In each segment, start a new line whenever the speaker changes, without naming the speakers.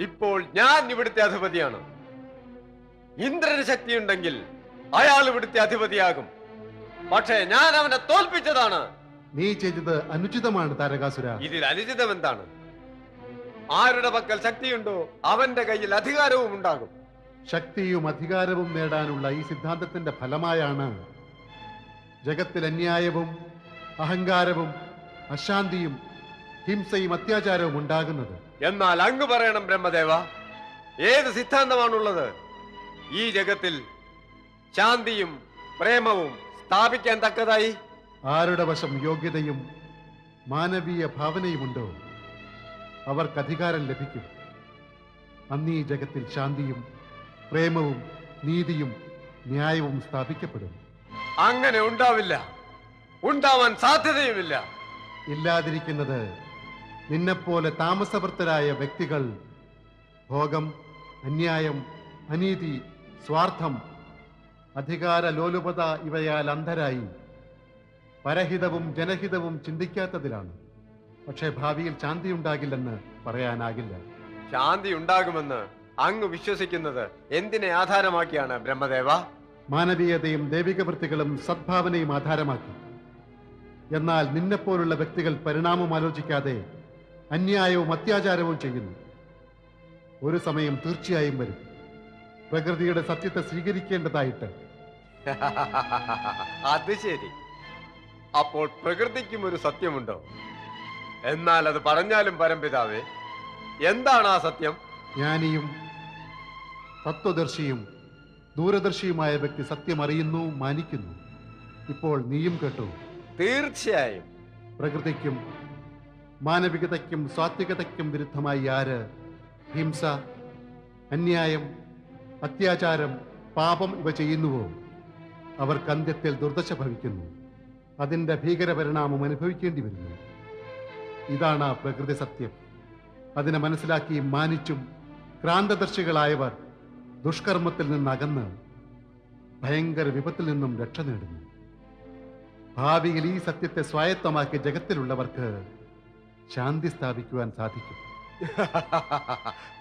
ഇപ്പോൾ ഞാൻ ഇവിടുത്തെ അധിപതിയാണ്. ഇന്ദ്രന് ശക്തിയുണ്ടെങ്കിൽ അയാൾ ഇവിടുത്തെ അധിപതിയാകും. പക്ഷേ ഞാൻ അവനെ തോൽപ്പിച്ചതാണ്.
നീ ചെയ്തത് അനുചിതമാണ് താരകാസുര.
ഇതിൽ അനുചിതം എന്താണ്? ആരുടെ പക്കൽ ശക്തിയുണ്ടോ അവന്റെ കയ്യിൽ അധികാരവും ഉണ്ടാകും.
ശക്തിയും അധികാരവും നേടാനുള്ള ഈ സിദ്ധാന്തത്തിന്റെ ഫലമായാണ് ജഗത്തിൽ അന്യായവും അഹങ്കാരവും അശാന്തിയും ഹിംസയും അത്യാചാരവും ഉണ്ടാകുന്നത്.
എന്നാൽ അങ്ങ് പറയണം ബ്രഹ്മദേവ, ഏത് സിദ്ധാന്തമാണുള്ളത് ഈ ജഗത്തിൽ ശാന്തിയും പ്രേമവും സ്ഥാപിക്കാൻ തക്കതായി?
ആരുടെ വശം യോഗ്യതയും മാനവീയ ഭാവനയുമുണ്ടോ അവർക്ക് അധികാരം ലഭിക്കും. അന്ന് ഈ ജഗത്തിൽ ശാന്തിയും പ്രേമവും നീതിയും ന്യായവും സ്ഥാപിക്കപ്പെടും.
അങ്ങനെ ഉണ്ടാവില്ല, ഉണ്ടാവാൻ സാധ്യതയുമില്ല.
ഇല്ലാതിരിക്കുന്നത് നിന്നെപ്പോലെ താമസവൃത്തരായ വ്യക്തികൾ ഭോഗം, അന്യായം, അനീതി, സ്വാർത്ഥം, അധികാര ലോലുപത ഇവയാൽ അന്ധരായി പരഹിതവും ജനഹിതവും ചിന്തിക്കാത്തതിലാണ്. പക്ഷേ ഭാവിയിൽ ശാന്തി ഉണ്ടാകില്ലെന്ന് പറയാനാകില്ല.
ശാന്തി ഉണ്ടാകുമെന്ന് അങ്ങ് വിശ്വസിക്കുന്നത് എന്തിനെ ആധാരമാക്കിയാണ് ബ്രഹ്മദേവ?
മാനവീയതയും ദൈവിക വൃത്തികളും സദ്ഭാവനയും ആധാരമാക്കി. എന്നാൽ നിന്നെപ്പോലുള്ള വ്യക്തികൾ പരിണാമം ആലോചിക്കാതെ അന്യായവും അത്യാചാരവും ചെയ്യുന്നു. ഒരു സമയം തീർച്ചയായും വരും പ്രകൃതിയുടെ സത്യത്തെ സ്വീകരിക്കേണ്ടതായിട്ട്.
അത് ശരി. അപ്പോൾ പ്രകൃതിക്കും ഒരു സത്യമുണ്ടോ? എന്നാൽ അത് പറഞ്ഞാലും പരംപിതാവേ, എന്താണ് ആ സത്യം?
ജ്ഞാനിയും തത്വദർശിയും ദൂരദർശിയുമായ വ്യക്തി സത്യം അറിയുന്നു, മാനിക്കുന്നു. ഇപ്പോൾ നീയും കേട്ടു.
തീർച്ചയായും.
പ്രകൃതിക്കും മാനവികതയ്ക്കും സാത്വികതയ്ക്കും വിരുദ്ധമായി ആര് ഹിംസ, അന്യായം, അത്യാചാരം, പാപം ഇവ ചെയ്യുന്നുവോ അവർക്ക് അന്ത്യത്തിൽ ദുർദശ ഭവിക്കുന്നു. അതിൻ്റെ ഭീകരപരിണാമം അനുഭവിക്കേണ്ടി വരുന്നു. ഇതാണ് ആ പ്രകൃതി സത്യം. അതിനെ മനസ്സിലാക്കിയും മാനിച്ചും ക്രാന്തദർശികളായവർ ദുഷ്കർമ്മത്തിൽ നിന്നകന്ന് ഭയങ്കര വിപത്തിൽ നിന്നും രക്ഷ നേടുന്നു. ഭാവിയിൽ ഈ സത്യത്തെ സ്വായത്തമാക്കി ജഗത്തിലുള്ളവർക്ക് ശാന്തി സ്ഥാപിക്കുവാൻ സാധിക്കും.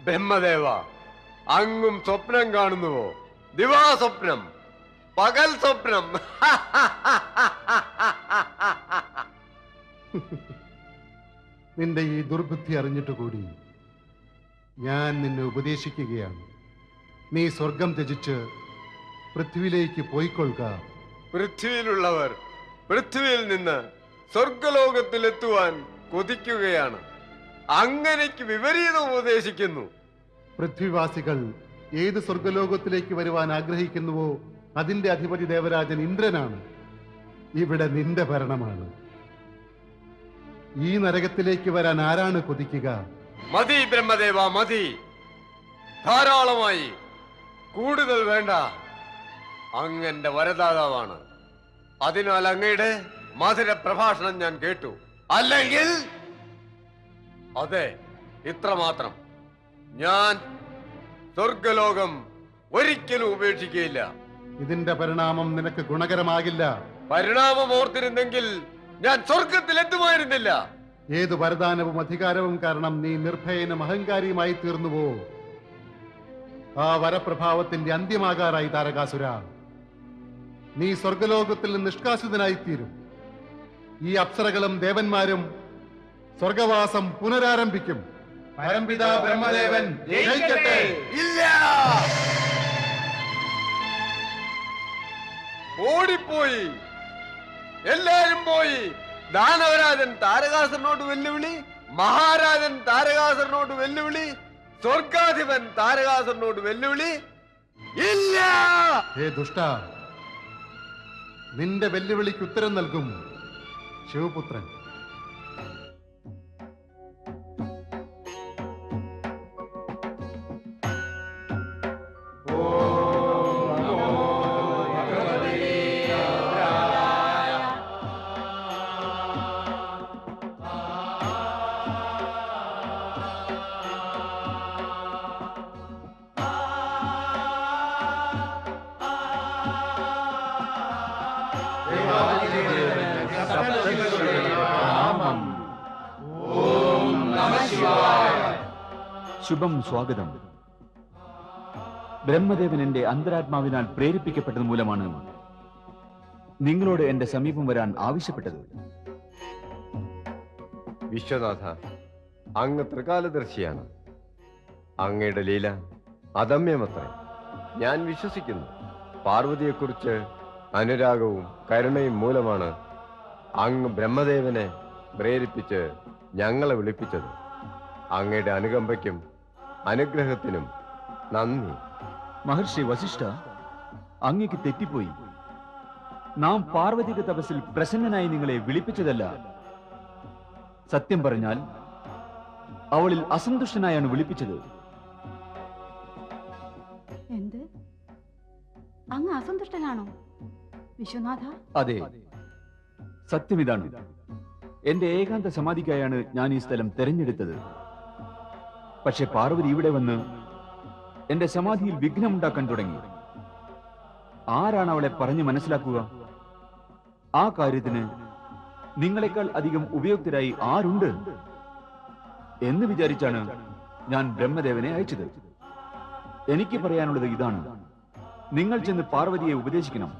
ബ്രഹ്മദേവ, അങ്ങും സ്വപ്നം കാണുന്നുവോ? ദിവാസ്വപ്നം, പകൽ സ്വപ്നം.
നിന്റെ ഈ ദുർബുദ്ധി അറിഞ്ഞിട്ടുകൂടി ഞാൻ നിന്നെ ഉപദേശിക്കുകയാണ്. നീ സ്വർഗം ത്യജിച്ച് പൃഥ്വിയിലേക്ക് പോയിക്കൊള്ളുക.
പൃഥ്വിയിലുള്ളവർ പൃഥ്വിയിൽ നിന്ന് സ്വർഗലോകത്തിലെത്തുവാൻ കൊതിക്കുകയാണ്. അങ്ങനെക്ക് വിപരീതം ഉപദേശിക്കുന്നു.
പൃഥ്വിവാസികൾ ഏത് സ്വർഗലോകത്തിലേക്ക് വരുവാൻ ആഗ്രഹിക്കുന്നുവോ അതിന്റെ അധിപതി ദേവരാജൻ ഇന്ദ്രനാണ്. ഇവിടെ നിന്റെ ഭരണമാണ്. ഈ നരകത്തിലേക്ക് വരാൻ ആരാണ് കൊതിക്കുക?
മതി ബ്രഹ്മദേവ, മതി. ധാരാളമായി. കൂടുതൽ വേണ്ട. അങ്ങന്റെ വരദാതാവാണ്. അതിനാൽ അങ്ങയുടെ മധുര പ്രഭാഷണം ഞാൻ കേട്ടു. അല്ലെങ്കിൽ അതെ, ഇത്രമാത്രം. ഞാൻ സ്വർഗലോകം ഒരിക്കലും ഉപേക്ഷിക്കുകയില്ല.
ഇതിന്റെ പരിണാമം നിനക്ക് ഗുണകരമാകില്ല.
പരിണാമം ഓർത്തിരുന്നെങ്കിൽ ഞാൻ സ്വർഗത്തിലെത്തുമായിരുന്നില്ല.
ഏതു വരദാനവും അധികാരവും കാരണം നീ നിർഭയനും അഹങ്കാരിയുമായി തീർന്നുവോ ആ വരപ്രഭാവത്തിന്റെ അന്ത്യമാകാറായി താരകാസുര. നീ സ്വർഗലോകത്തിൽ നിന്ന് നിഷ്കാസിതനായിത്തീരും. ഈ അപ്സരകളും ദേവന്മാരും സ്വർഗവാസം പുനരാരംഭിക്കും. പരംപിതാ ബ്രഹ്മദേവൻ ജയിക്കട്ടെ.
ഇല്ല, ഓടിപ്പോയി. എല്ലാരും പോയി. ദാനവരാജൻ താരകാസുരനോട് വെല്ലുവിളി, മഹാരാജൻ താരകാസുരനോട് വെല്ലുവിളി, സ്വർഗാധിപൻ താരകാസുരനോട് വെല്ലുവിളി. ഇല്ല.
ഹേ ദുഷ്ട, നിന്റെ വെല്ലുവിളിക്ക് ഉത്തരം നൽകും ശിവപുത്രൻ.
ശുഭം സ്വാഗതം. ബ്രഹ്മദേവൻ എന്റെ അന്തരാത്മാവിനാൽ പ്രേരിപ്പിക്കപ്പെട്ടത് മൂലമാണ് നിങ്ങളോട് എന്റെ സമീപം വരാൻ ആവശ്യപ്പെട്ടത്.
വിശ്വനാഥ, അങ്ങ് ത്രികാലദർശിയാണ്. അങ്ങയുടെ ലീല അദമ്യമത്രേ. ഞാൻ വിശ്വസിക്കുന്നു പാർവതിയെക്കുറിച്ച് അനുരാഗവും കരുണയും മൂലമാണ് അങ്ങ് ബ്രഹ്മദേവനെ പ്രേരിപ്പിച്ച് ഞങ്ങളെ വിളിപ്പിച്ചത്. അങ്ങയുടെ അനുകമ്പയ്ക്കും അനുഗ്രഹത്തിനും നന്ദി.
മഹർഷി വസിഷ്ഠ, അങ്ങേക്ക് തെറ്റിപ്പോയി. നാം പാർവതിയുടെ തപസ്സിൽ പ്രസന്നനായി നിങ്ങളെ വിളിപ്പിച്ചതല്ല. സത്യം പറഞ്ഞാൽ അവളിൽ അസന്തുഷ്ടനായാണ് വിളിപ്പിച്ചത്.
എന്ത്? അങ്ങ് അസന്തുഷ്ടനാണോ വിശ്വനാഥ?
അതെ, സത്യം ഇതാണ്. എന്റെ ഏകാന്ത സമാധിക്കായാണ് ഞാൻ ഈ സ്ഥലം തെരഞ്ഞെടുത്തത്. പക്ഷെ പാർവതി ഇവിടെ വന്ന് എന്റെ സമാധിയിൽ വിഘ്നമുണ്ടാക്കാൻ തുടങ്ങി. ആരാണ് അവളെ പറഞ്ഞു മനസ്സിലാക്കുക? ആ കാര്യത്തിന് നിങ്ങളെക്കാൾ അധികം ഉപയുക്തരായി ആരുണ്ട് എന്ന് വിചാരിച്ചാണ് ഞാൻ ബ്രഹ്മദേവനെ അയച്ചത്. എനിക്ക് പറയാനുള്ളത് ഇതാണ്: നിങ്ങൾ ചെന്ന് പാർവതിയെ ഉപദേശിക്കണം.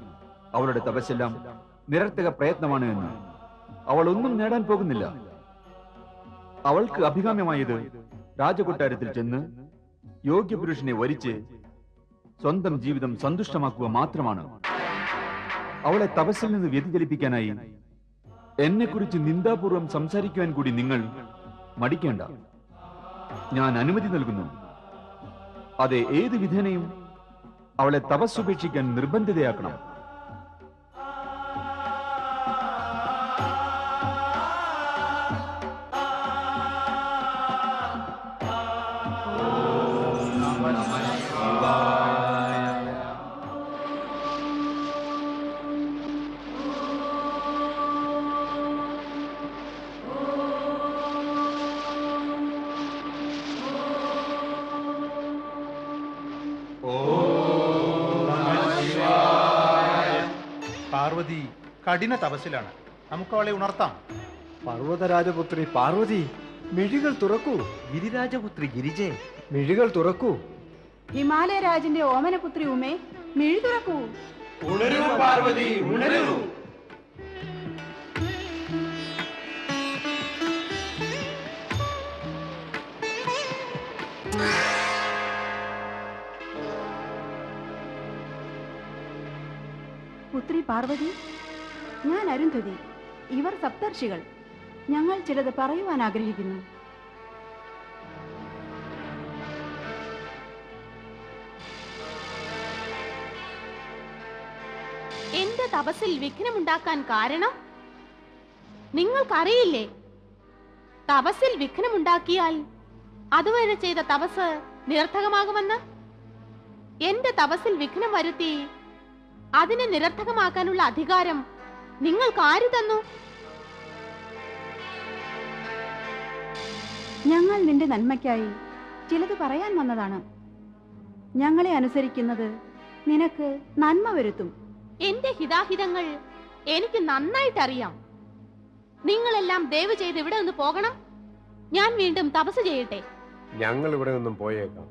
അവളുടെ തപസ്സെല്ലാം നിരർത്ഥക പ്രയത്നമാണ് എന്ന്. അവൾ ഒന്നും നേടാൻ പോകുന്നില്ല. അവൾക്ക് അഭികാമ്യമായത് രാജകൊട്ടാരത്തിൽ ചെന്ന് യോഗ്യപുരുഷനെ വരിച്ച് സ്വന്തം ജീവിതം സന്തുഷ്ടമാക്കുക മാത്രമാണ്. അവളെ തപസ്സിൽ നിന്ന് വ്യതിചലിപ്പിക്കാനായി എന്നെക്കുറിച്ച് നിന്ദാപൂർവം സംസാരിക്കുവാൻ കൂടി നിങ്ങൾ മടിക്കേണ്ട. ഞാൻ അനുമതി നൽകുന്നു. അതെ, ഏത് വിധേനയും അവളെ തപസ്സുപേക്ഷിക്കാൻ നിർബന്ധിതയാക്കണം.
പാർവതി കഠിന തപസ്സിലാണ്. നമുക്ക് അവളെ ഉണർത്താം.
പർവ്വതരാജപുത്രി പാർവതി, മിഴികൾ തുറക്കൂ.
ഗിരിരാജപുത്രി ഗിരിജേ,
മിഴികൾ തുറക്കൂ.
ഹിമാലയ രാജന്റെ ഓമനപുത്രി ഉമേ, മിഴി തുറക്കൂ.
ഉണരൂ പാർവതി, ഉണരൂ.
പുത്രി പാർവതി, ഞാൻ അരുന്ധതി. ഇവർ സപ്തർഷികൾ. ഞങ്ങൾ ചിലത് പറയുവാൻ ആഗ്രഹിക്കുന്നു.
എന്റെ തപസ്സിൽ വിഘ്നമുണ്ടാക്കാൻ കാരണം നിങ്ങൾക്കറിയില്ലേ? തപസ്സിൽ വിഘ്നമുണ്ടാക്കിയാൽ അതുവരെ ചെയ്ത തപസ് നിരർത്ഥകമാകുമെന്ന്. എന്റെ തപസ്സിൽ വിഘ്നം വരുത്തി അതിനെ നിരർത്ഥകമാക്കാനുള്ള അധികാരം നിങ്ങൾക്ക് ആര് തന്നു?
ഞങ്ങൾ നിന്റെ നന്മയ്ക്കായി ചിലത് പറയാൻ വന്നതാണ്. ഞങ്ങളെ അനുസരിക്കുന്നത് നിനക്ക് നന്മ വരുത്തും.
എന്റെ ഹിതാഹിതങ്ങൾ എനിക്ക് നന്നായിട്ടറിയാം. നിങ്ങളെല്ലാം ദയവ് ചെയ്ത് ഇവിടെ നിന്ന് പോകണം. ഞാൻ വീണ്ടും തപസ് ചെയ്യട്ടെ.
ഞങ്ങൾ ഇവിടെ നിന്നും പോയേക്കാം.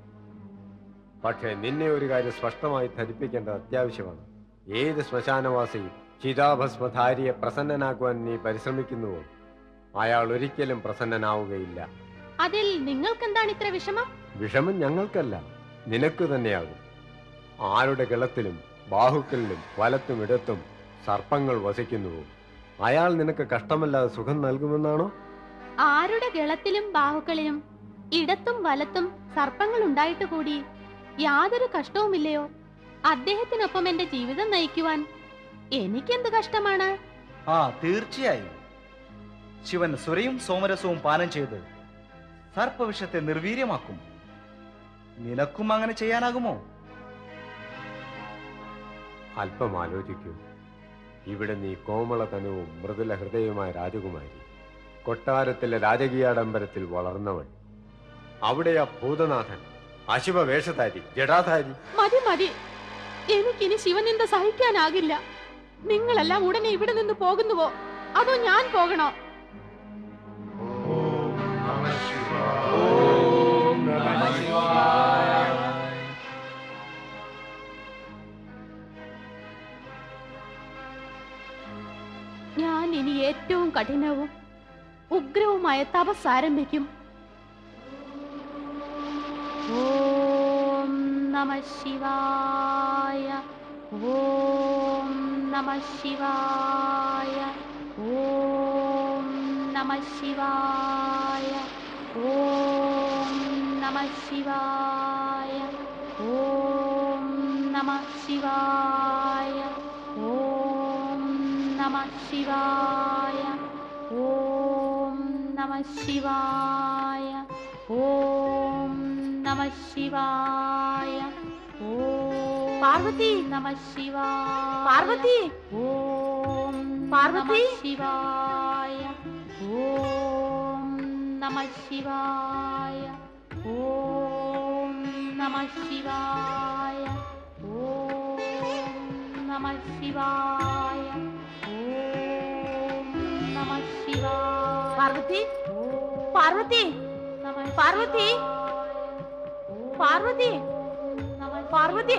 പക്ഷേ നിന്നെ ഒരു കാര്യം സ്പഷ്ടമായി ധരിപ്പിക്കേണ്ടത് അത്യാവശ്യമാണ്. ഏത് ശ്മശാനവാസിയും ചിതാഭസ്മധാരിയെ പ്രസന്നനാക്കുവാൻ നീ പരിശ്രമിക്കുന്നുവോ, അയാൾ ഒരിക്കലും പ്രസന്നനാവുകയില്ല.
അതിൽ നിങ്ങൾക്കെന്താണ് ഇത്ര വിഷമം?
വിഷമം ഞങ്ങൾക്കല്ല, നിനക്ക് തന്നെയാകും. ആരുടെ ഗളത്തിലും ബാഹുക്കളിലും വലത്തും ഇടത്തും സർപ്പങ്ങൾ വസിക്കുന്നുവോ, അയാൾ നിനക്ക് കഷ്ടമല്ലാതെ സുഖം നൽകുമെന്നാണോ?
ആരുടെ ഗളത്തിലും ബാഹുക്കളിലും ഇടത്തും വലത്തും സർപ്പങ്ങൾ ഉണ്ടായിട്ട് കൂടി യാതൊരു കഷ്ടവുമില്ലയോ, അദ്ദേഹത്തിനൊപ്പം എന്റെ ജീവിതം നയിക്കുവാൻ എനിക്കെന്ത് കഷ്ടമാണ്?
തീർച്ചയായും ശിവൻ സുരയും സോമരസവും പാനം ചെയ്ത് സർപ്പവിഷത്തെ നിർവീര്യമാക്കും. നിനക്കും അങ്ങനെ ചെയ്യാനാകുമോ?
അല്പം ആലോചിക്കൂ. ഇവിടെ നീ കോമളതനുവും മൃദുല ഹൃദയവുമായ രാജകുമാരി, കൊട്ടാരത്തിലെ രാജകീയാഡംബരത്തിൽ വളർന്നവൾ. അവിടെയാ ഭൂതനാഥൻ, അശുഭ വേഷധാരി, ജടാധാരി.
മതി മതി, എനിക്കിനി ശിവനിന്ദ സഹിക്കാനാകില്ല. നിങ്ങളെല്ലാം ഉടനെ ഇവിടെ നിന്ന് പോകുന്നുവോ, അതോ ഞാൻ പോകണോ?
ഓം നമഃ ശിവായ.
ഏറ്റവും കഠിനവും ഉഗ്രവുമായ തപസ് ആരംഭിക്കും. ഓം നമഃ ശിവായ. ഓം നമഃ ശിവായ. ഓം നമഃ ശിവായ. ഓം നമഃ ശിവായ. ഓം നമഃ ശിവായ. ഓം നമഃ ശിവായ. ഓം നമഃ ശിവായ. ഓം നമഃ ശിവായ. ഓം
പാർവതി,
നമഃ ശിവായ.
പാർവതി,
ഓം
പാർവതി.
നമഃ ശിവായ. ഓം നമഃ ശിവായ. ഓം നമഃ ശിവായ. ഓം നമഃ ശിവായ. ഓം നമഃ ശിവായ.
പാർവതി, പാർവതി, പാർവതി, പാർവതി, പാർവതി.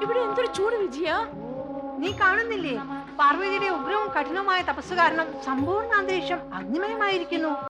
ഇവിടെ എന്തൊരു ചൂട് വിജയ.
നീ കാണുന്നില്ലേ, പാർവതിയുടെ ഉഗ്രവും കഠിനവുമായ തപസ് കാരണം സമ്പൂർണ്ണ അന്തരീക്ഷം അഗ്നിമയമായിരിക്കുന്നു.